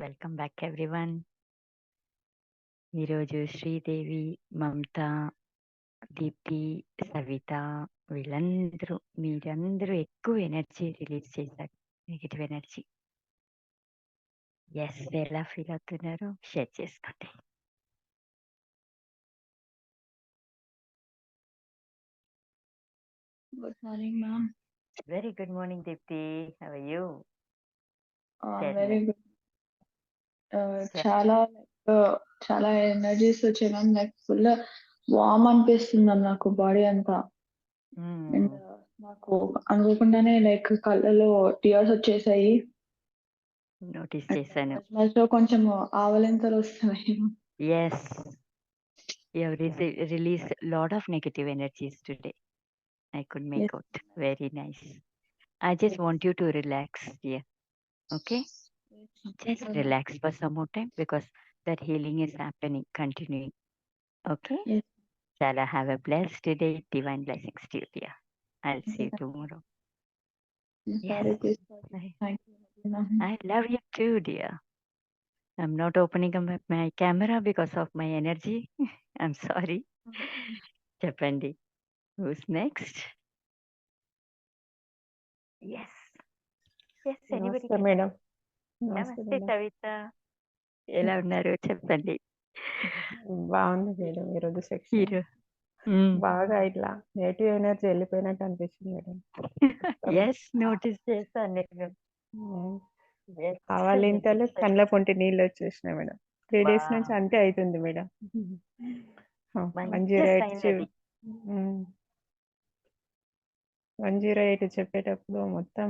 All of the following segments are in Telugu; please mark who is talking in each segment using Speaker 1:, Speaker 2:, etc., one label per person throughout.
Speaker 1: Welcome back everyone. ఈరోజు శ్రీదేవి, మమత, దీప్తి, సవిత మీరందరూ ఎక్కువ ఎనర్జీ రిలీజ్ చేశారు. Negative energy. ఎస్, ఎలా ఫీల్ అవుతున్నారో షేర్ చేసుకోండి.
Speaker 2: Good morning, ma'am.
Speaker 1: Very good morning Deepti. How are you?
Speaker 2: Very good.
Speaker 1: Sure.
Speaker 2: చాలా ఎనర్జీస్ వచ్చాయి మ్యామ్. లైక్ ఫుల్ వామ్ అనిపిస్తుంది మ్యామ్ నాకు బాడీ అంతా. అండ్ నాకు అనుకోకుండానే లైక్ కళ్ళలో టీయర్స్ వచ్చేసాయి.
Speaker 1: నోటీస్ చేశాను.
Speaker 2: మధ్యలో కొంచెం ఆవలింతలు వస్తున్నాయి.
Speaker 1: Yes, you have released a lot of negative energies today. I could make
Speaker 2: Yes.
Speaker 1: out. Very nice. I just want you to relax, dear. Okay? Just relax for some more time because that healing is happening, continuing. Okay?
Speaker 2: Yes.
Speaker 1: Shall I have a blessed day? Divine blessings to you, dear. I'll see you tomorrow.
Speaker 2: Sorry,
Speaker 1: Yes.
Speaker 2: please. Thank you, ma'am.
Speaker 1: I love you too, dear. I'm not opening up my camera because of my energy. I'm sorry. Chapandi. Who's next? Yes. Yes, anybody
Speaker 3: నమస్తే
Speaker 1: can.
Speaker 3: మేడం.
Speaker 1: నమస్తే కవిత. ఎలా ఉన్నారు చెప్పండి.
Speaker 3: బాగుంది మేడం. ఈరోజు సెక్షన్
Speaker 1: హీరో
Speaker 3: బాగా ఇట్లా నెగిటివ్ ఎనర్జీ వెళ్ళిపోయినట్టు అనిపిస్తుంది మేడం.
Speaker 1: ఎస్, నోటీస్ చేశాను నేను.
Speaker 3: ఆవలింతలు కళ్ళ పొంటి నీళ్ళు వచ్చేసినాయి మేడం. 3 days నుంచి అంతే అవుతుంది మేడం. 108 చెప్పేటప్పుడు మొత్తం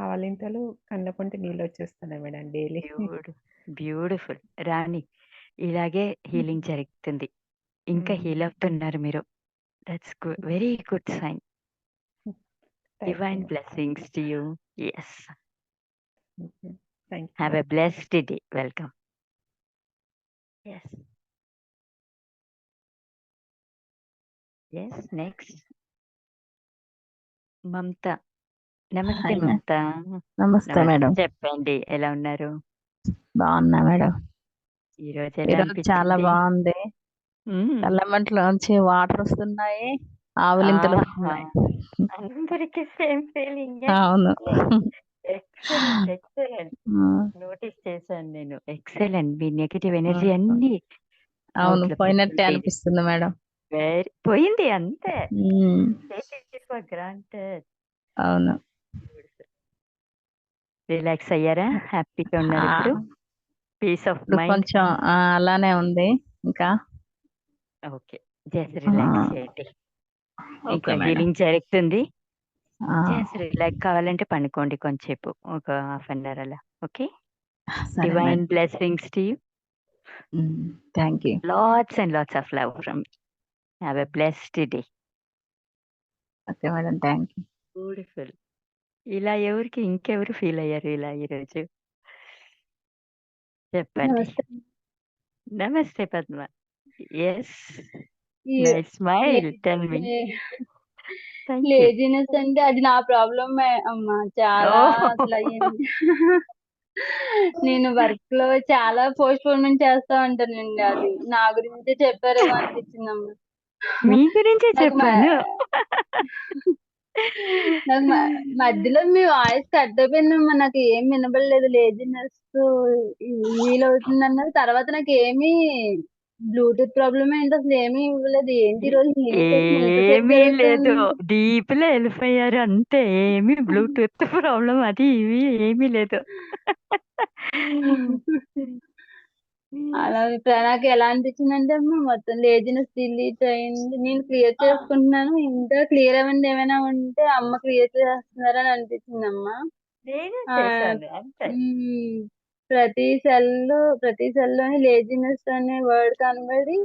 Speaker 3: ఆవలింతలు కళ్ళ పొంటి నీళ్ళు వచ్చేస్తున్నాయి మేడం డైలీ.
Speaker 1: బ్యూటిఫుల్ రాణి, ఇలాగే హీలింగ్ జరుగుతుంది. ఇంకా హీల్ అవుతున్నారు మీరు. That's good, very good sign. Divine blessings to you. Yes, have a blessed day. Welcome. Yes yes, next Mamata. నమస్తే మమత.
Speaker 4: నమస్తే మేడం.
Speaker 1: చెప్పండి, ఎలా ఉన్నారు?
Speaker 4: బాగున్నా మేడం.
Speaker 1: ఈరోజు
Speaker 4: చాలా బాగుంది. కళ్ళమంటలోంచి వాటర్ వస్తున్నాయి, ఆవులింతలు వస్తున్నాయి.
Speaker 1: అందరికి సేమ్ ఫీలింగ్.
Speaker 4: అవును,
Speaker 1: ఎక్సలెంట్ ఎక్సలెంట్. నోటీస్ చేశాను నేను. ఎక్సలెంట్. మీ నెగటివ్ ఎనర్జీ అన్ని
Speaker 4: అవును పోయినట్టే అనిపిస్తుంది మేడం.
Speaker 1: పోయింది అంతే. గ్రాంటెడ్.
Speaker 4: అవును.
Speaker 1: రిలాక్స్ అయ్యారా? హ్యాపీగా ఉన్నారు ఇప్పుడు? పీస్ ఆఫ్ మైండ్
Speaker 4: కొంచెం అలానే ఉంది ఇంకా.
Speaker 1: ఓకే, జస్ట్ రిలాక్స్ చేయండి. ఇంకా
Speaker 4: ఓకే మేడం.
Speaker 1: హీలింగ్ జరుగుతుంది. Just relax. కావాలంటే పండుకోండి కొంచెంసేపు, ఒక హాఫ్ అన్ అవర్ అలా. Okay. Divine blessings to you.
Speaker 4: Thank you.
Speaker 1: Lots and lots of love from you. Have a blessed day.
Speaker 4: Okay madam, thank you.
Speaker 1: Beautiful. ఇలా ఇంకెవరు ఫీల్ అయ్యారు ఇలా ఈరోజు చెప్పండి. నమస్తే Padma. Yes, nice smile. Tell me.
Speaker 5: Laziness అంటే అది నా ప్రాబ్లమ్ అమ్మా. చాలా అసలు అయ్యింది. నేను వర్క్ లో చాలా పోస్ట్పోన్మెంట్ చేస్తా ఉంటానండి. అది నా గురించే చెప్పారేమో అనిపించిందమ్మా.
Speaker 1: మీ గురించే చెప్పాను.
Speaker 5: నాకు మధ్యలో మీ వాయిస్ కట్ అయిపోయిందమ్మా. నాకు ఏం వినబడలేదు. లేజినెస్ ఫీల్ అవుతుంది అన్నారు. తర్వాత నాకు ఏమి బ్లూటూత్ ప్రాబ్లమ్ ఏంటి అసలు ఏమీ ఇవ్వలేదు. ఏంటి రోజు
Speaker 1: ఏమీ లేదు, డీప్ లో వెళ్ళిపోయారు అంతే. ఏమి బ్లూటూత్ ప్రాబ్లం అది ఇవి ఏమీ లేదు.
Speaker 5: అలా నాకు ఎలా అనిపించింది అంటే అమ్మా, మొత్తం లేజినెస్ డిలీట్ అయింది. నేను క్లియర్ చేసుకుంటున్నాను. ఇంకా క్లియర్ అవ్వండి ఏమైనా ఉంటే అమ్మ క్లియర్ చేస్తున్నారని అనిపించింది అమ్మా. ప్రతి సెల్లోని లేజినెస్ అనే వర్డ్ కనబడి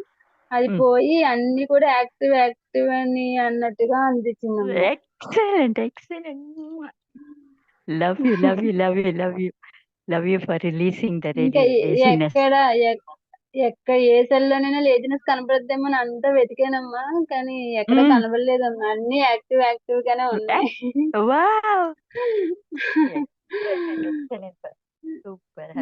Speaker 5: అది పోయి అన్ని కూడా యాక్టివ్ యాక్టివ్ అని అన్నట్టుగా అనిపించింది అమ్మా.
Speaker 1: Excellent excellent. Love you love you love you love you love you for releasing the
Speaker 5: ఎక్కడ ఏ సెల్లోనైనా లేజినెస్ కనబడద్దేమో అని అంతా వెతికానమ్మా, కానీ ఎక్కడ కనబడలేదమ్మా. అన్ని యాక్టివ్ యాక్టివ్ గానే ఉన్నాయి.
Speaker 1: సూపర్.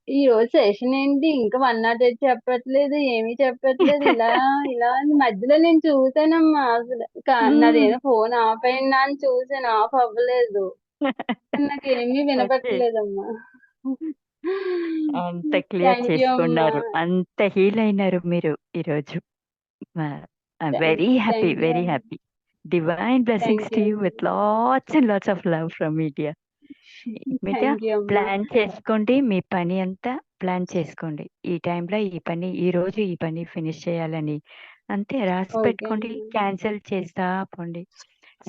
Speaker 5: ఈ రోజు సెషన్ ఏంటి ఇంకా 108 చెప్పట్లేదు, ఏమీ చెప్పట్లేదు, ఇలా ఇలా అని మధ్యలో నేను చూసానమ్మా. అసలు నాదేదో ఫోన్ ఆఫ్ అయిందా అని చూసాను, ఆఫ్ అవ్వలేదు. నాకు ఏమీ
Speaker 1: ఓకే.
Speaker 5: వినపట్లేదమ్మా.
Speaker 1: అంత క్లియర్
Speaker 5: థ్యాంక్ యూ అమ్మా.
Speaker 1: చేసుకున్నారు, అంత హీల్ అయినారు మీరు ఈరోజు. Very happy,
Speaker 5: thank you
Speaker 1: very
Speaker 5: అమ్మా.
Speaker 1: Happy. Divine blessings
Speaker 5: thank
Speaker 1: to
Speaker 5: you
Speaker 1: you with lots and lots of love from media. మీట
Speaker 5: థ్యాంక్ యూ అమ్మా.
Speaker 1: ప్లాన్ చేసుకోండి, మీ పని అంతా ప్లాన్ చేసుకోండి. ఈ టైంలో ఈ పని, ఈ రోజు ఈ పని ఫినిష్ చేయాలని అంతే రాసి
Speaker 5: ఓకే
Speaker 1: పెట్టుకోండి,
Speaker 5: అమ్మా.
Speaker 1: క్యాన్సిల్ చేస్తా పోండి.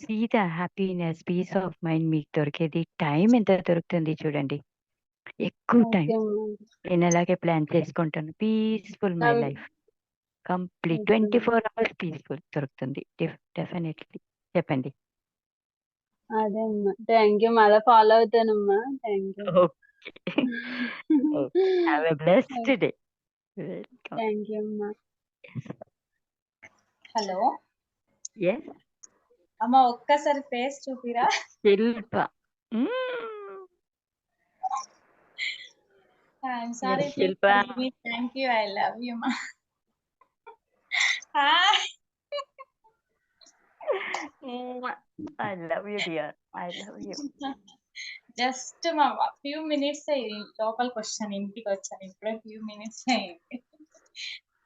Speaker 1: See the happiness, peace of mind మీకు దొరికేది. టైం ఎంత దొరుకుతుంది చూడండి, ఎక్కువ టైం.
Speaker 5: ఓకే అమ్మా.
Speaker 1: నేను అలాగే ప్లాన్ చేసుకుంటాను. Peaceful my life, complete
Speaker 5: okay అమ్మా.
Speaker 1: 24 hours పీస్ఫుల్ దొరుకుతుంది. డెఫినెట్లీ చెప్పండి.
Speaker 5: అదే అమ్మా. థ్యాంక్ యూ, మళ్ళీ ఫాలో అవుతానమ్మా. Thank you.
Speaker 1: Okay. Have a blessed day. Welcome.
Speaker 5: Thank you అమ్మా.
Speaker 6: హలో
Speaker 1: ఎస్
Speaker 6: అమ్మ, ఒక్కసారి ఫేస్ చూపిరా.
Speaker 1: Shilpa.
Speaker 6: I'm sorry
Speaker 1: Yes, Shilpa.
Speaker 6: Thank you, I love you మా. Hi.
Speaker 1: I love you, dear. I love you.
Speaker 6: Just మా ఫ్యూ మినిట్స్ లోపలికి వచ్చాను, ఇంటికి వచ్చాను ఇప్పుడే. ఫ్యూ మినిట్స్ అయింది,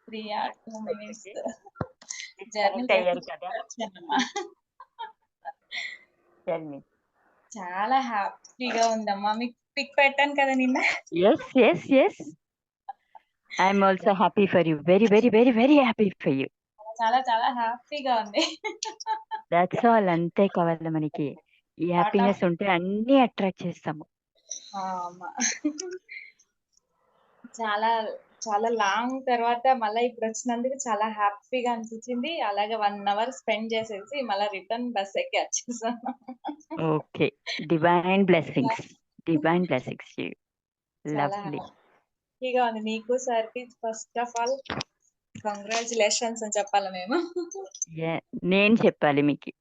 Speaker 6: 3 or 2 minutes జర్నీ
Speaker 1: Connect అయ్యారు కదా.
Speaker 6: వచ్చానమ్మా.
Speaker 1: Tell me.
Speaker 6: చాలా హ్యాపీగా ఉందమ్మా. మీకు పిక్ పెట్టాను కదా నిన్న.
Speaker 1: Yes, yes, yes. I'm also happy for you. Very, very, very, very happy for you.
Speaker 6: చాలా చాలా హ్యాపీగా ఉంది.
Speaker 1: That's all. అంతే కావాలి మనకి. ఈ హ్యాపీనెస్ ఉంటే అన్ని అట్రాక్ట్ చేస్తాము.
Speaker 6: అమ్మా, చాలా చాలా లాంగ్ తర్వాత మళ్ళీ ఇప్పుడు వచ్చినందుకు చాలా హ్యాపీగా అనిపించింది. అలాగే 1 hour స్పెండ్ చేసేసి మళ్ళీ రిటర్న్ బస్ ఎక్కి వచ్చేసాను.
Speaker 1: Okay. Divine blessings, divine blessings to you.
Speaker 6: చాలా
Speaker 1: లవ్లీ.
Speaker 6: హ్యాపీగా ఉంది. మీకు సార్కి ఫస్ట్ ఆఫ్ ఆల్ కంగ్రాచులేషన్స్ అని చెప్పాలి మేము.
Speaker 1: నేను చెప్పాలి మీకు.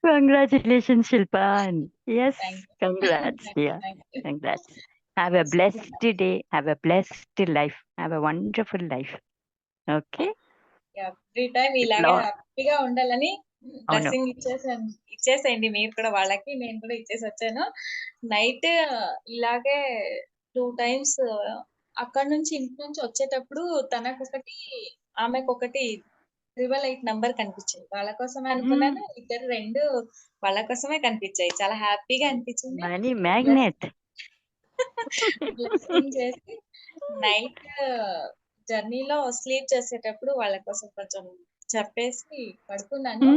Speaker 1: Congratulations, Shilpa. Yes,
Speaker 6: Thank you.
Speaker 1: congrats.
Speaker 6: Thank you,
Speaker 1: Yeah,
Speaker 6: thank you.
Speaker 1: congrats. Have a blessed day. Have a blessed life. Have a wonderful life. Okay.
Speaker 6: Every time ఇలాగే
Speaker 1: Lord.
Speaker 6: హ్యాపీగా ఉండాలని
Speaker 1: అవును.
Speaker 6: బ్లెస్సింగ్ ఇచ్చేసేయండి. మీరు కూడా వాళ్ళకి, నేను కూడా ఇచ్చేసి వచ్చాను. నైట్ ఇలాగే 2 times అక్కడ నుంచి ఇంటి నుంచి వచ్చేటప్పుడు తనకొకటి ఆమెకొకటి 888 నంబర్ కనిపించాయి. వాళ్ళ కోసమే అనుకున్నాను. ఇద్దరు 2 వాళ్ళ కోసమే కనిపించాయి. చాలా హ్యాపీగా అనిపించింది.
Speaker 1: Money magnet.
Speaker 6: బ్లెస్సింగ్ చేసి నైట్ జర్నీలో స్లీప్ చేసేటప్పుడు వాళ్ళ కోసం కొంచెం చెప్పేసి పడుకున్నాను.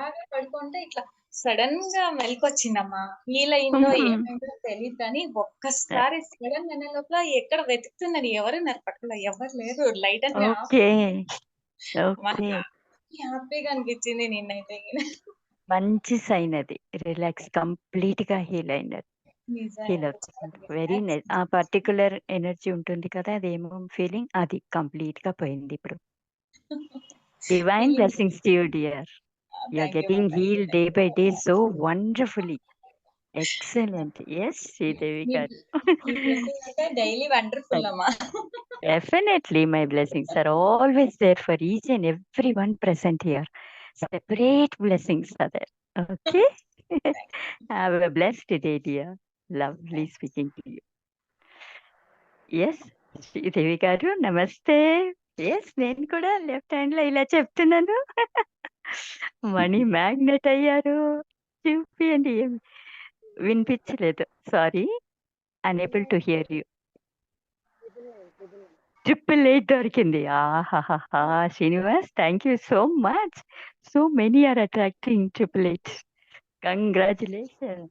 Speaker 6: బాగా పడుకుంటే ఇట్లా సడన్ గా మెలకొచ్చిందమ్మా. ఫీల్ అయిందో ఏమైందో తెలియదు కానీ ఒక్కసారి సడన్ అనే లోపల ఎక్కడ వెతుకుతున్నాను, ఎవరు నా పక్కన ఎవరు లేరు. లైట్ అంటే
Speaker 1: Okay. Okay.
Speaker 6: హ్యాపీగా అనిపించింది నిన్నైతే.
Speaker 1: మంచి సైన్ అది. రిలాక్స్, కంప్లీట్ గా హీల్ అయినది. ఫీల్ అవుతుంది. Very nice. ఆ పర్టికులర్ ఎనర్జీ ఉంటుంది కదా, అదేమో ఫీలింగ్, అది కంప్లీట్ గా పోయింది ఇప్పుడు. Divine blessings to you, dear. You are getting healed day by day so wonderfully. Excellent. Yes, Sridevi garu.
Speaker 6: Daily wonderful అమ్మా.
Speaker 1: Definitely, my blessings are always there for each and everyone present here. Separate blessings are there. Okay. Have a blessed day, dear. Lovely speaking to you. Yes, Sridevi garu, namaste. Yes, నేను కూడా లెఫ్ట్ హ్యాండ్ లో ఇలా చెప్తున్నాను. మనీ మ్యాగ్నెట్ అయ్యారు. చూపియండి. ఏం వినిపించలేదు, sorry. Unable to hear you. 888 దొరికింది. ఆహాహా, Srinivas, thank you so much. So many are attracting 888. Congratulation.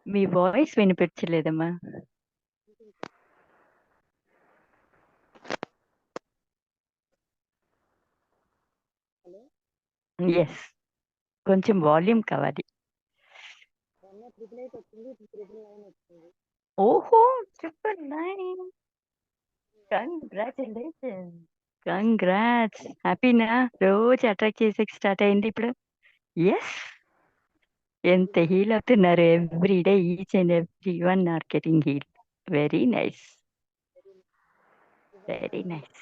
Speaker 1: మీ వాయిస్ వినిపించలేదమ్మా. ఎస్, కొంచెం వాల్యూమ్ కావాలి. ఓహో, 999. కంగ్రాచులేషన్. కంగ్రాట్స్. హ్యాపీనా? రోజు అట్రాక్ట్ చేసే స్టార్ట్ అయింది ఇప్పుడు. ఎస్, ఎంత హీల్ అవుతున్నారు every day, each and every one are getting heal. Very nice, very nice.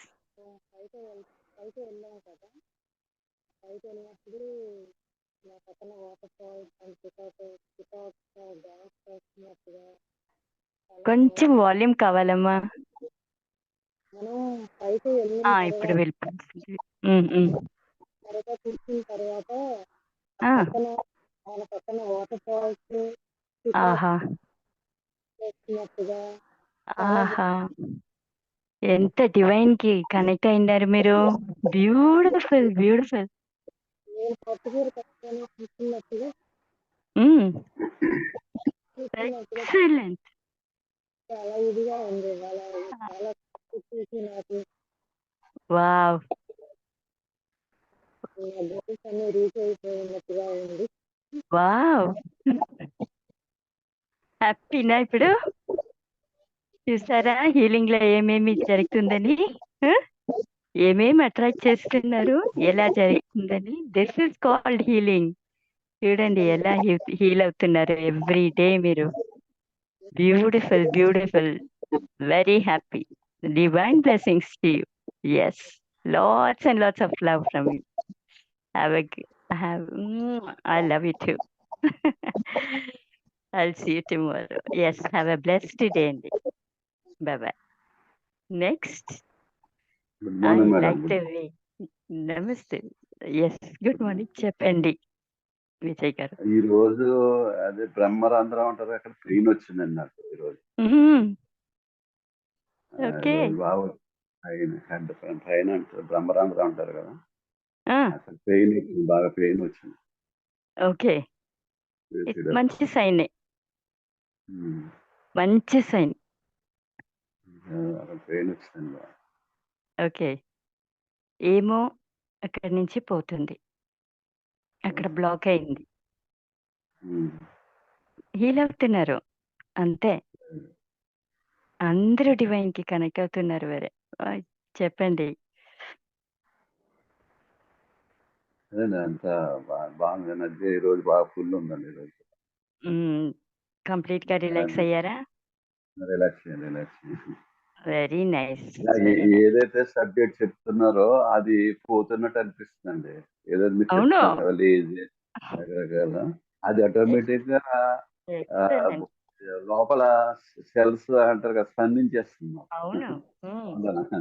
Speaker 7: పైకి వెళ్ళాం కదా, పైకి వెళ్ళినప్పుడు నా పక్కన వాటర్ ఫాల్స్ అండ్ పికౌట్ డాన్స్ చేస్తున్నట్టుగా చాలా
Speaker 1: కొంచెం వాల్యూమ్ కావాలమ్మా.
Speaker 7: మనం పైకి వెళ్ళిన
Speaker 1: ఇప్పుడు
Speaker 7: తర్వాత
Speaker 1: వెళ్ళిపోతుంది.
Speaker 7: కూర్చున్న తర్వాత
Speaker 1: ఆ,
Speaker 7: మన పక్కన వాటర్ ఫాల్స్
Speaker 1: ఆహా
Speaker 7: చేస్తున్నట్టుగా
Speaker 1: ఆహా, ఎంత డివైన్ కి కనెక్ట్ అయినారు మీరు. Beautiful beautiful.
Speaker 7: నేను పట్టుకూర కట్టుకొని కూర్చున్నట్టుగా
Speaker 1: ఎక్సలెంట్.
Speaker 7: చాలా ఇదిగా ఉంది. చాలా చూసి నాకు
Speaker 1: వావ్,
Speaker 7: గోల్స్ అన్ని రీచ్ అయిపోయినట్టుగా ఉంది.
Speaker 1: వావ్. హ్యాపీనా ఇప్పుడు? చూసారా హీలింగ్ లో ఏమేమి జరుగుతుందని, ఏమేమి అట్రాక్ట్ చేస్తున్నారు, ఎలా జరుగుతుందని. This is called healing. చూడండి ఎలా హీల్ అవుతున్నారు ఎవ్రీ డే మీరు. Beautiful beautiful, very happy. Divine blessings to you. Yes, lots and lots of love from you. I love you too. I'll see you tomorrow. Yes, have a blessed day. Bye bye. Next,
Speaker 8: good
Speaker 1: I
Speaker 8: morning madam.
Speaker 1: like the way. Namaste. Yes, good morning, చెప్పండి విజయ్ గారు.
Speaker 8: ఈ రోజు అదే బ్రహ్మరంధ్రం అంటారు, అక్కడ పెయిన్ వచ్చిందండి నాకు ఈ రోజు.
Speaker 1: ఓకే.
Speaker 8: బాగా హెడ్ పైన అంటారు, బ్రహ్మరంధ్రం అంటారు కదా,
Speaker 1: ఆ,
Speaker 8: అసలు పెయిన్ వచ్చింది, బాగా పెయిన్ వచ్చింది.
Speaker 1: ఓకే. మంచి సైన్, మంచి సైన్.
Speaker 8: అక్కడ పెయిన్ వచ్చింది.
Speaker 1: ఓకే, ఏమో అక్కడి నుంచి పోతుంది, అక్కడ బ్లాక్ అయింది, హీల్ అవుతున్నారు అంతే. అందరూ డివైన్ కి కనెక్ట్ అవుతున్నారు. వేరే చెప్పండి.
Speaker 8: అదే అంతా బాగుంది. ఎనర్జీ ఈ రోజు బాగా ఫుల్ ఉందండి. ఈ రోజు
Speaker 1: కంప్లీట్ గా రిలాక్స్ అయ్యారా?
Speaker 8: రిలాక్స్.
Speaker 1: Very nice.
Speaker 8: ఏదైతే సబ్జెక్ట్ చెప్తున్నారో అది పోతున్నట్టు అనిపిస్తుందండి. ఏదో మీరు
Speaker 1: అవును.
Speaker 8: చెప్తున్నారు లేజీ రకరకాల, అది ఆటోమేటిక్ గా
Speaker 1: Excellent.
Speaker 8: లోపల సెల్స్ అంటారు కదా, స్పందించేస్తున్నాం.
Speaker 1: అవును.
Speaker 8: స్పందన.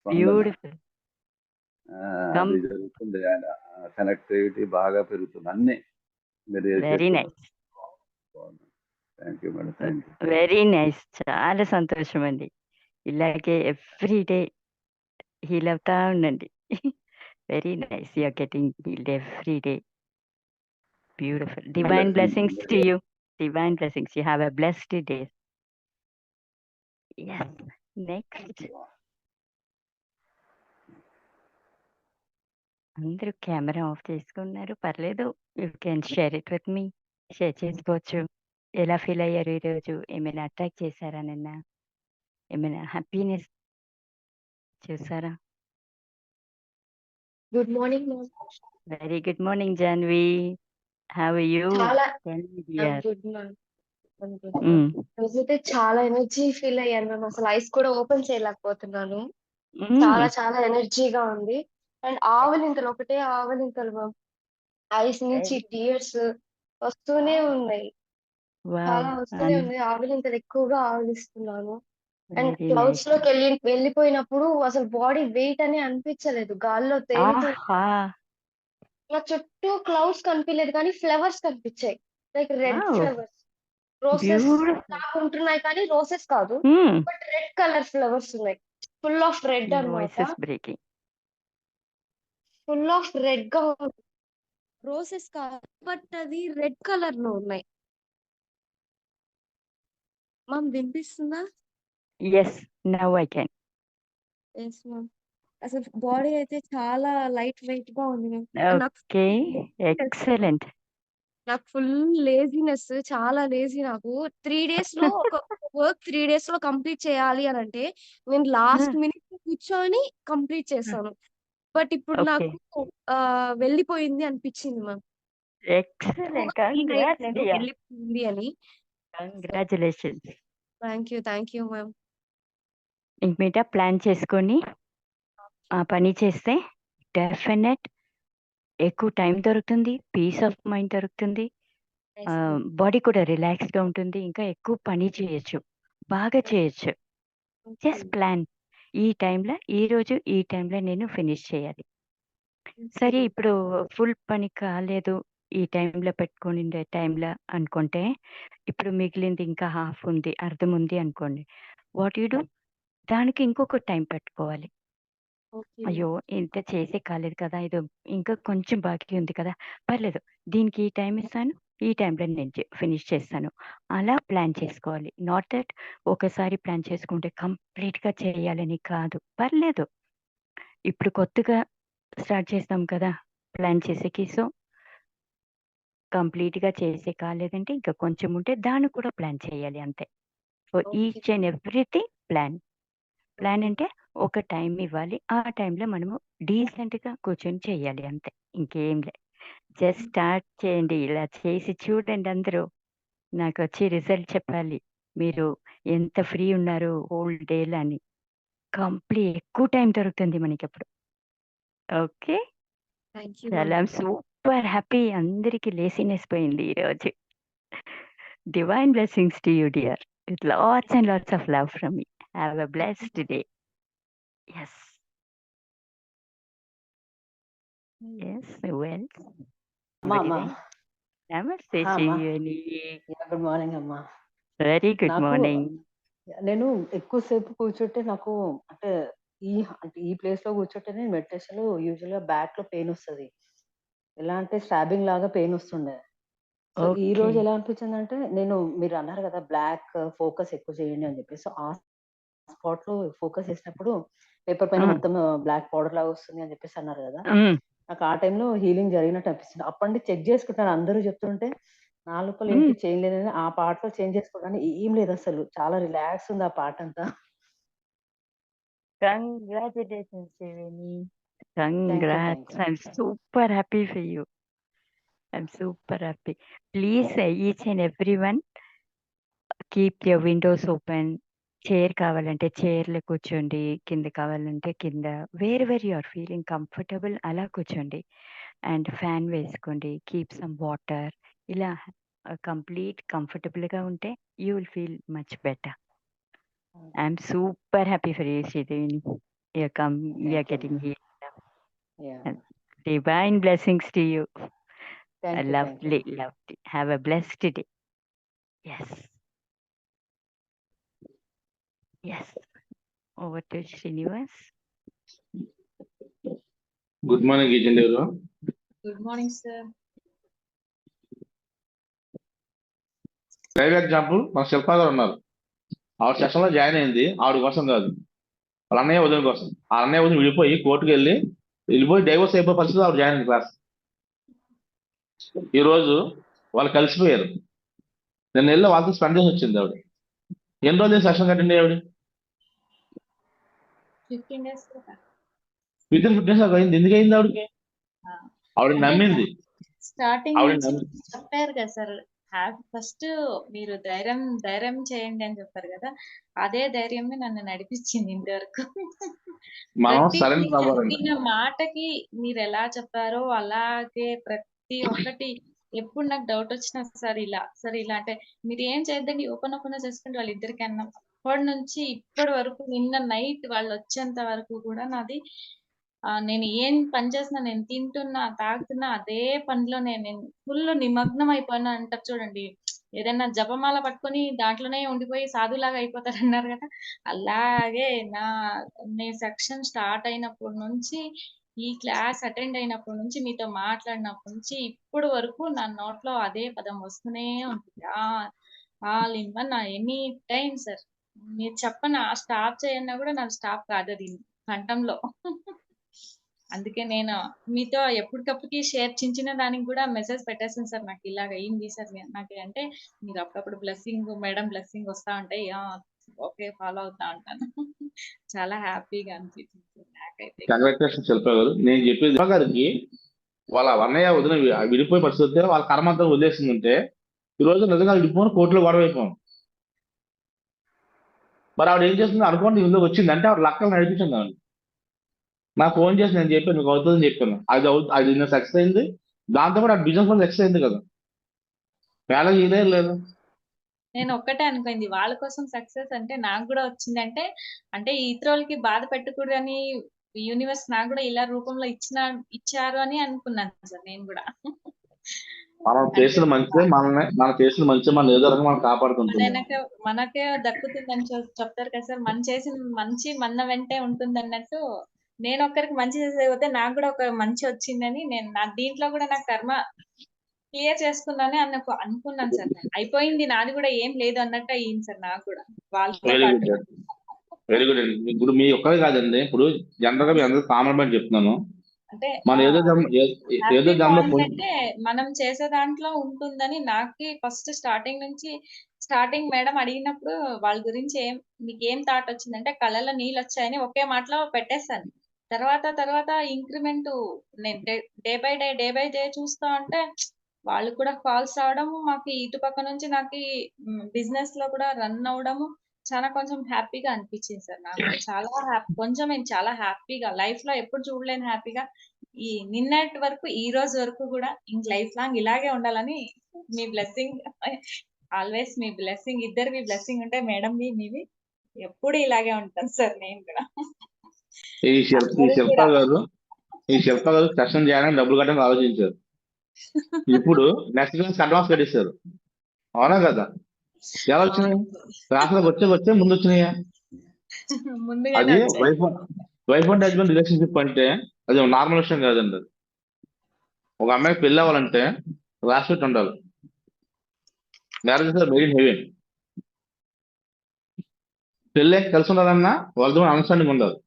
Speaker 1: బ్యూటిఫుల్.
Speaker 8: అది జరుగుతుంది. కనెక్టివిటీ బాగా పెరుగుతుంది. అన్ని మీరు
Speaker 1: very nice,
Speaker 8: thank you madam. Thank you.
Speaker 1: Very nice. చాలా సంతోషం అండి. ఇలాగే ఎవ్రీ డే హీల్ అవుతా ఉండండి. Very nice. You are getting healed every day. Beautiful. Divine blessings to you. Divine blessings. You have a blessed day. Yes. Next. అందరూ కెమెరా ఆఫ్ చేసుకున్నారు, పర్లేదు. You can share it with me. Share చేసుకోవచ్చు. ఎలా ఫీల్ అయ్యారు ఈరోజు? ఏమైనా అట్రాక్ట్ చేశారా నిన్న? ఏమైనా హ్యాపీనెస్ చూసారా?
Speaker 9: Good morning ma'am.
Speaker 1: Very good morning Janhvi. How are you?
Speaker 9: చాలా
Speaker 1: డియర్.
Speaker 9: Good ma'am. రోజైతే చాలా ఎనర్జీ ఫీల్ అయ్యాను మ్యామ్. అసలు ఐస్ కూడా ఓపెన్ చేయలేకపోతున్నాను. చాలా చాలా ఎనర్జీగా ఉంది. అండ్ ఆవలింతలు, ఒకటే ఆవలింతలు మ్యామ్. ఐస్ నుంచి టీయర్స్ వస్తూనే ఉన్నాయి. చాలా వస్తూనే ఉన్నాయి. ఆవలింతలు ఎక్కువగా ఆవలిస్తున్నాను. అండ్ క్లౌడ్స్ లోకి వెళ్ళిపోయినప్పుడు అసలు బాడీ వెయిట్ అని అనిపించలేదు. గాల్లో తేలుతూ నా చుట్టూ క్లౌడ్స్ కనిపించలేదు, కానీ ఫ్లవర్స్ కనిపించాయి. లైక్ రెడ్ ఫ్లవర్స్, రోసెస్ లాగా ఉంటున్నాయి, కానీ రోసెస్ కాదు, బట్ రెడ్ కలర్ ఫ్లవర్స్ ఉన్నాయి. ఫుల్ ఆఫ్ రెడ్ అన్నమాట. ఫుల్ ఆఫ్ రెడ్ గా రోసెస్ కాదు, బట్ అది రెడ్ కలర్ లో ఉన్నాయి. మ్యామ్ వినిపిస్తుందా?
Speaker 1: Yes, now I can.
Speaker 9: Yes ma'am. అసలు బాడీ అయితే చాలా లైట్ వెయిట్ గా ఉంది మ్యామ్.
Speaker 1: Okay, excellent.
Speaker 9: నాకు ఫుల్ లేజినెస్, చాలా లేజీ. నాకు 3 days లో ఒక వర్క్ 3 days లో కంప్లీట్ చేయాలి అని అంటే నేను లాస్ట్ మినిట్ కూర్చొని కంప్లీట్ చేస్తాను. బట్ ఇప్పుడు నాకు వెళ్ళిపోయింది అనిపించింది మ్యామ్.
Speaker 1: ఎక్సలెంట్.
Speaker 9: ఈ నైట్
Speaker 1: కంగ్రాట్స్
Speaker 9: నేను
Speaker 1: డియర్.
Speaker 9: వెళ్ళిపోయింది అని. So
Speaker 1: congratulations.
Speaker 9: Thank you ma'am.
Speaker 1: ఇంక మీట ప్లాన్ చేసుకొని ఆ పని చేస్తే డెఫినెట్ ఎక్కువ టైం దొరుకుతుంది, పీస్ ఆఫ్ మైండ్ దొరుకుతుంది,
Speaker 9: ఎస్ మ్యామ్.
Speaker 1: బాడీ కూడా రిలాక్స్‌గా ఉంటుంది. ఇంకా ఎక్కువ పని చేయొచ్చు. బాగా చేయొచ్చు.
Speaker 9: ఓకే.
Speaker 1: Just plan. ఈ టైంలో ఈరోజు ఈ టైంలో నేను ఫినిష్ చేయాలి. సరే
Speaker 9: ఓకే.
Speaker 1: ఇప్పుడు ఫుల్ పని కాలేదు. ఈ టైంలో పెట్టుకొనిండే టైంలో అనుకుంటే, ఇప్పుడు మిగిలింది ఇంకా హాఫ్ ఉంది, అర్ధం ఉంది అనుకోండి. What you do? దానికి ఇంకొక టైం పెట్టుకోవాలి.
Speaker 9: ఓకే.
Speaker 1: అయ్యో! ఇంత చేసే కాలేదు కదా! ఇది ఇంకా కొంచెం బాకీ ఉంది కదా! పర్లేదు. దీనికి ఈ టైం ఇస్తాను. ఈ టైంలో నేను ఫినిష్ చేస్తాను. అలా ప్లాన్ చేసుకోవాలి. నాట్ దట్ ఒకసారి ప్లాన్ చేసుకుంటే కంప్లీట్‌గా చేయాలని కాదు. పర్లేదు. ఇప్పుడు కొత్తగా స్టార్ట్ చేస్తాం కదా! ప్లాన్ చేసేకి. సో, కంప్లీట్‌గా చేసే కాలేదంటే ఇంకా కొంచెం ఉంటే దాన్ని కూడా ప్లాన్ చేయాలి అంతే. So,
Speaker 9: okay.
Speaker 1: Each and everything plan. Plan
Speaker 9: okay.
Speaker 1: అంటే ఒక టైం ఇవ్వాలి. ఆ టైంలో మనము డీసెంట్‌గా కూర్చొని చేయాలి అంతే. ఇంకేం లే. జస్ట్ స్టార్ట్ చేయండి. ఇలా చేసి చూడండి అందరూ. నాకొచ్చి రిజల్ట్ చెప్పాలి. మీరు ఎంత ఫ్రీ ఉన్నారు హోల్ డేలో అని. ఎక్కువ టైం దొరుకుతుంది మనకప్పుడు. ఓకే.
Speaker 9: థ్యాంక్ యూ
Speaker 1: చాలా
Speaker 9: మ్యామ్.
Speaker 1: Super happy. అందరికి లేజినెస్ పోయింది ఈరోజు. Divine blessings to you dear. With lots and lots of love from me. Have a blessed day. Yes. Yes. Well.
Speaker 10: అమ్మా అమ్మా
Speaker 1: గుడ్ నమస్తే
Speaker 10: ఆ, అమ్మా
Speaker 1: శ్రీవేణి.
Speaker 10: గుడ్ మార్నింగ్ అమ్మా.
Speaker 1: వెరీ గుడ్
Speaker 10: నాకు
Speaker 1: మార్నింగ్.
Speaker 10: నేను ఎక్కువసేపు కూర్చుంటే నాకు అంటే ఈ ప్లేస్ లో కూర్చుంటే నేను మెడిటేషన్ యూజువల్ గా బ్యాక్ లో పెయిన్ వస్తుంది. ఎలా అంటే స్టాబింగ్ లాగా పెయిన్ వస్తుండే. సో ఈ
Speaker 1: ఓకే.
Speaker 10: రోజు ఎలా అనిపించింది అంటే మీరు అన్నారు కదా బ్లాక్ ఫోకస్ ఎక్కువ చేయండి అని చెప్పి. సో ఆ స్పాట్ లో ఫోకస్ చేసినప్పుడు పేపర్ పైన
Speaker 1: హ్మ్.
Speaker 10: మొత్తం బ్లాక్ పౌడర్ లాగా వస్తుంది అని చెప్పేసి అన్నారు కదా.
Speaker 1: హ్మ్.
Speaker 10: నాకు ఆ టైంలో హీలింగ్ జరిగినట్టు అనిపిస్తుంది. అప్పటి నుంచి చెక్ చేసుకుంటాను, అందరూ చెప్తుంటే నా లోపల ఏంటి
Speaker 1: హ్మ్.
Speaker 10: చేంజ్ లేదని ఆ పార్ట్ లో చేంజ్ చేసుకుంటాను. ఏం లేదు అసలు, చాలా రిలాక్స్ ఉంది ఆ పార్ట్ అంతా.
Speaker 1: Congratulations Sriveni.
Speaker 10: Thank you.
Speaker 1: Congrats. I'm super happy for you. I'm super happy. Please each and everyone keep your windows open. Chair కావాలంటే చైర్‌లో కూర్చోండి. కింద కావాలంటే కింద. Where you are feeling comfortable అలా కూర్చోండి. అండ్ ఫ్యాన్ వేసుకోండి. Keep some water. ఇలా కంప్లీట్ కంఫర్టబుల్‌గా ఉంటే you will feel much better. I'm super happy for you శ్రీదేవిని. You
Speaker 10: thank
Speaker 1: are
Speaker 10: you.
Speaker 1: Getting healed.
Speaker 10: Yeah,
Speaker 1: Divine blessings to you.
Speaker 10: Thank you.
Speaker 1: Lovely, lovely. Have a blessed day. Yes. Yes. Over to Srinivas.
Speaker 11: Good morning గీచండి గారు.
Speaker 6: Good morning sir.
Speaker 11: Live example మన శిల్పా గారు ఉన్నారు. ఆవిడ సెషన్ లో జాయిన్ అయింది ఆవిడ కోసం కాదు, వాళ్ళ అన్నయ్య వదిన కోసం. ఆ అన్నయ్య వదిన వెళ్ళిపోయి కోర్టుకు వెళ్ళిపోయి డైవర్స్ అయిపోయే పరిస్థితి ఆవిడ జాయిన్ అయింది క్లాస్. ఈ రోజు వాళ్ళు కలిసిపోయారు. నిన్న వెళ్ళి వాళ్ళతో స్పెండ్ చేసి వచ్చింది ఆవిడ. ఎన్ని రోజులు సెషన్ కట్టింది ఆవిడ?
Speaker 6: 15 days కదా.
Speaker 11: విత్ ఇన్ 15 days అయింది. ఎందుకు అయింది ఆవిడకి?
Speaker 6: ఆ,
Speaker 11: ఆవిడ
Speaker 6: అంటే
Speaker 11: నమ్మింది.
Speaker 6: స్టార్టింగ్
Speaker 11: ఆవిడ
Speaker 6: నుంచి
Speaker 11: నమ్మింది.
Speaker 6: చెప్పారు కదా సార్. ఫస్ట్ మీరు ధైర్యం చేయండి అని చెప్పారు కదా. అదే ధైర్యమే నన్ను నడిపించింది ఇంతవరకు.
Speaker 11: మనం
Speaker 6: ప్రతి
Speaker 11: సరెండర్ అవ్వాలండి.
Speaker 6: చెప్పిన మాటకి మీరు ఎలా చెప్పారో అలాగే ప్రతి ఒక్కటి. ఎప్పుడు నాకు డౌట్ వచ్చినా సార్ ఇలా అంటే మీరు ఏం చేద్దండి, ఓపెన్ చేసుకుంటే వాళ్ళిద్దరికి అన్నాం. అప్పటి నుంచి ఇప్పటి వరకు నిన్న నైట్ వాళ్ళు వచ్చేంత వరకు కూడా నాది నేను ఏం పని చేసినా, నేను తింటున్నా తాగుతున్నా అదే పనిలో నేను ఫుల్ నిమగ్నం అయిపోయినా అంటారు చూడండి. ఏదైనా జపమాల పట్టుకొని దాంట్లోనే ఉండిపోయి సాధులాగా అయిపోతారు అన్నారు కదా. అలాగే నేను సెక్షన్ స్టార్ట్ అయినప్పటి నుంచి, ఈ క్లాస్ అటెండ్ అయినప్పటి నుంచి, మీతో మాట్లాడినప్పటి నుంచి ఇప్పుడు వరకు నా నోట్లో అదే పదం వస్తూనే ఉంటుంది. All in one any time sir. మీరు చెప్పని స్టాప్ చేయన్నా కూడా నాకు స్టాప్ కాదు అది కంఠంలో. అందుకే నేను మీతో ఎప్పటికప్పటికి చిన్న దానికి కూడా మెసేజ్ పెట్టేస్తాను సార్. నాకు ఇలాగ అయింది సార్ నాకు అంటే మీరు అప్పుడప్పుడు మేడం బ్లెస్సింగ్ వస్తా ఉంటాయి. ఓకే, ఫాలో అవుతా ఉంటాను. చాలా హ్యాపీగా అనిపించింది నాకైతే.
Speaker 11: కంగ్రాచులేషన్ శిల్ప గారు. నేను చెప్పేది శిల్ప గారికి వాళ్ళ అన్నయ్య వదిన విడిపోయే పరిస్థితి వస్తే వాళ్ళ కర్మ అంతా వదిలేసిందంటే ఈ రోజు నిజంగా విడిపోయిన కోర్టులో గొడవ అయిపోయాం. మరి ఆవిడ ఏం చేస్తుంది అనుకోండి ఇందులో వచ్చింది అంటే ఆవిడ లక్కలు నడిపించింది ఆవిడ. నాకు ఫోన్ చేసి నేను చెప్పాను మీకు అవుతుందని చెప్పాను. అది నేను సక్సెస్ అయింది. దాంతో కూడా బిజినెస్ కూడా సక్సెస్ అయింది కదా. వేళ ఇదే లేదు.
Speaker 6: నేను ఒక్కటే అనుకుంది వాళ్ళ కోసం సక్సెస్ అంటే నాకు కూడా వచ్చింది అంటే ఇతరులకి బాధ పెట్టకూడదని యూనివర్స్ నాకు కూడా ఇలా రూపంలో ఇచ్చారు అని అనుకున్నాను సార్ నేను కూడా.
Speaker 11: మనం
Speaker 6: అంటే
Speaker 11: చేసిన మంచి మన చేసిన మంచి మన ఏదో రకంగా మనం కాపాడుకుంటుంది.
Speaker 6: మనకే దక్కుతుందని చెప్తారు కదా సార్. మనం చేసిన మంచి మన వెంటే ఉంటుంది అన్నట్టు నేను ఒక్కరికి మంచి చేసేపోతే నాకు కూడా ఒక మంచి వచ్చిందని నేను నా దీంట్లో కూడా నా కర్మ క్లియర్ చేసుకున్నానే అనుకున్నాను సార్. నేను అయిపోయింది నాది కూడా ఏం లేదు అన్నట్టు అయ్యింది సార్ నాకు కూడా వాళ్ళతో
Speaker 11: వెరీ
Speaker 6: పాటు.
Speaker 11: గుడ్ వెరీ గుడ్ అండి. ఇప్పుడు మీ ఒక్కరే కాదండి, ఇప్పుడు జనరల్ గా మీ అందరూ కామన్ మైండ్ చెప్తున్నాను.
Speaker 6: అంటే
Speaker 11: మన ఏదో
Speaker 6: హ్యాపీ
Speaker 11: జన్మ
Speaker 6: పాయింట్ అంటే మనం చేసే దాంట్లో ఉంటుందని నాకు ఫస్ట్ స్టార్టింగ్ మేడం అడిగినప్పుడు వాళ్ళ గురించి మీకు ఏం థాట్ వచ్చిందంటే కళ్ళలో నీళ్ళు వచ్చాయని ఒకే మాటలో పెట్టేస్తాను. తర్వాత ఇంక్రిమెంట్ నేను డే బై డే చూస్తా ఉంటే వాళ్ళు కూడా కాల్స్ రావడము, మాకు ఇటుపక్క నుంచి నాకు బిజినెస్ లో కూడా రన్ అవడము కొంచెం హ్యాపీగా అనిపించింది సార్. నాకు కూడా చాలా కొంచెం నేను చాలా హ్యాపీగా లైఫ్ లో ఎప్పుడు చూడలేని హ్యాపీగా ఈ నిన్నటి వరకు ఈ రోజు వరకు కూడా లైఫ్ లాంగ్ ఇలాగే ఉండాలని మీ బ్లెస్సింగ్ ఆల్వేస్ మీ బ్లెస్సింగ్ ఇద్దరివి బ్లెస్సింగ్ ఉంటే మేడం మీవి ఎప్పుడు ఇలాగే ఉంటాను సార్. నేను కూడా
Speaker 11: ఈ శిల్ప గారు సెషన్ చేయడానికి డబ్బులు కట్టడానికి ఆలోచించారు. ఇప్పుడు నెక్స్ట్ క్లాస్ అడ్వాన్స్ కట్టేశారు. అవునా కదా? ఎలా వచ్చినాయి? క్లాసులకు వచ్చే ముందు వచ్చినాయా? అది వైఫ్ అండ్ హస్బెండ్ రిలేషన్షిప్ అంటే అది నార్మల్ విషయం కాదండి. అది ఒక అమ్మాయికి పెళ్ళి అవ్వాలంటే రాసిపెట్టి ఉండాలి. Marriage made in heaven. పెళ్ళి కలిసి ఉండాలన్నా వాళ్ళతో అండర్స్టాండింగ్ ఉండాలి.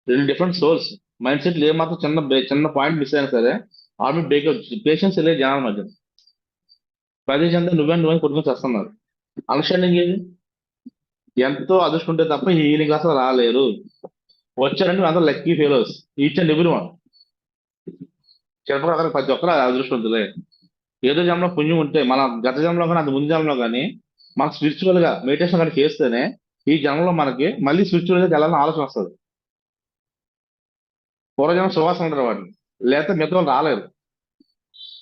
Speaker 11: రెండు డిఫరెంట్ సోల్స్ మైండ్ సెట్లు ఏమాత్రం చిన్న పాయింట్ మిస్ అయినా సరే ఆమె పేషెన్స్ వెళ్ళే జనాల మధ్య ప్రదేశ్ అంతా నువ్వే కొట్టుకొని చేస్తున్నారు. అండర్స్టాండింగ్ ఏది? ఎంతో అదృష్టం ఉంటే తప్ప ఈ హీలింగ్ అసలు రాలేరు. వచ్చారంటే అందరూ lucky fellows each and every one. చెప్పగలరు ప్రతి ఒక్కరు అదృష్టవంతులే. ఏదో జన్మలో పుణ్యం ఉంటే మన గత జన్మలో కానీ అది ముందు జన్మలో కానీ మనం స్పిరిచువల్ గా మెడిటేషన్ కానీ చేస్తేనే ఈ జన్మలో మనకి మళ్ళీ స్పిరిచువల్ గా వెళ్ళాలని ఆలోచన వస్తుంది. పూర్వజన్మ సువాసన ఉంటారు వాటిని, లేకపోతే మిగతా రాలేరు.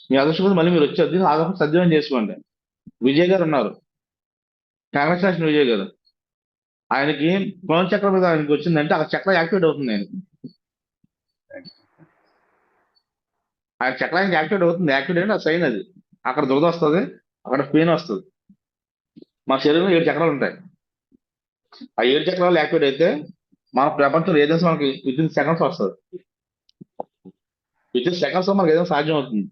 Speaker 11: మీ అదృష్టం మళ్ళీ మీరు వచ్చేది ఆదర్శం సద్వినియోగం చేసుకోండి. విజయ్ గారు ఉన్నారు, కంగ్రాచులేషన్ విజయ్ గారు. ఆయనకి పునః చక్రం మీద ఆయనకి వచ్చిందంటే ఆ చక్రం యాక్టివేట్ అవుతుంది. ఆయన చక్రానికి యాక్టివేట్ అవుతుంది. యాక్టివేట్ అంటే ఆ సైన్ అది. అక్కడ దురద వస్తుంది, అక్కడ పెయిన్ వస్తుంది. మా శరీరంలో 7 చక్రాలు ఉంటాయి. ఆ 7 చక్రాలు యాక్టివేట్ అయితే మన ప్రపంచంలో ఏదైనా మనకి విత్ సెకండ్స్ వస్తుంది. విత్ సెకండ్స్ మనకి ఏదైనా సాధ్యం అవుతుంది.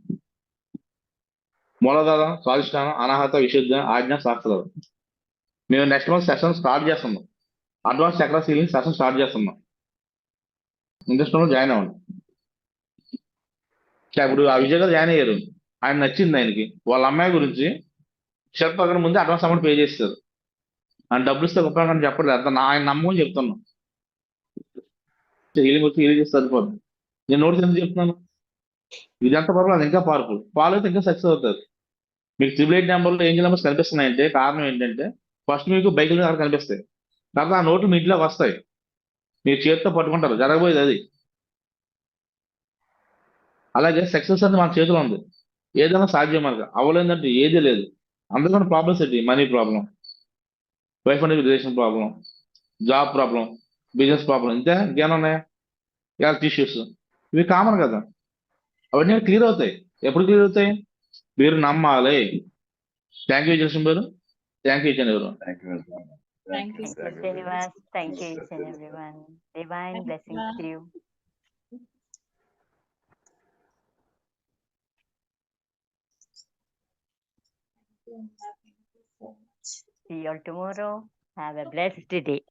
Speaker 11: మూలాధారం, స్వాధిష్టానం, అనాహత, విశుద్ధ, ఆజ్ఞ, శాస్త్రాలు. మేము నెక్స్ట్ మంత్ సెషన్ స్టార్ట్ చేస్తున్నాం. అడ్వాన్స్ చక్ర సీలింగ్ సెషన్ స్టార్ట్ చేస్తున్నాం. ఇంట్రెస్ట్ జాయిన్ అవ్వండి. ఇప్పుడు ఆ విజయ్ గారు జాయిన్ అయ్యారు. ఆయన నచ్చింది ఆయనకి. వాళ్ళ అమ్మాయి గురించి శిల్ప గారి ముందే అడ్వాన్స్ అమౌంట్ పే చేస్తారు. ఆయన డబ్బులు ఇస్తే గొప్ప చెప్పలేదు. అంత ఆయన నమ్మకం చెప్తున్నాం. హీలింగ్ వచ్చి హీలింగ్ చేస్తే సరిపోతుంది. నేను నోట్స్ ఎందుకు చెప్తున్నాను? ఇదంతా పర్వాలేదు, అది ఇంకా పవర్ఫుల్. ఫాలో అయితే ఇంకా సక్సెస్ అవుతారు. మీకు 888 నెంబర్లో ఏంజల్ నెంబర్స్ కనిపిస్తున్నాయంటే కారణం ఏంటంటే ఫస్ట్ మీకు బైకులు అక్కడ కనిపిస్తాయి. తర్వాత ఆ నోట్లు మీ ఇంట్లోకి వస్తాయి. మీరు చేతితో పట్టుకుంటారు. జరగబోయేది అది. అలాగే సక్సెస్ అనేది మన చేతిలో ఉంది. ఏదైనా సాధ్యం మనకు. అవ్వలేదంటే ఏదీ లేదు. అందుకని ప్రాబ్లమ్స్ ఏంటి? Money problem, wife and relation problem, job problem, business problem, ఇంకేమైనా ఉన్నాయా? హెల్త్ ఇష్యూస్, ఇవి కామన్ కదా. అవన్నీ క్లియర్ అవుతాయి. ఎప్పుడు క్లియర్ అవుతాయి? మీరు నమ్మాలి. థ్యాంక్ యూ జస్టిన్ గారు. థ్యాంక్ యూ ఇచ్చాను ఎవరు.
Speaker 6: Thank you, sir.
Speaker 1: Srinivas. Thank you, each and everyone. Divine blessings to you. See you all tomorrow. Have a blessed day.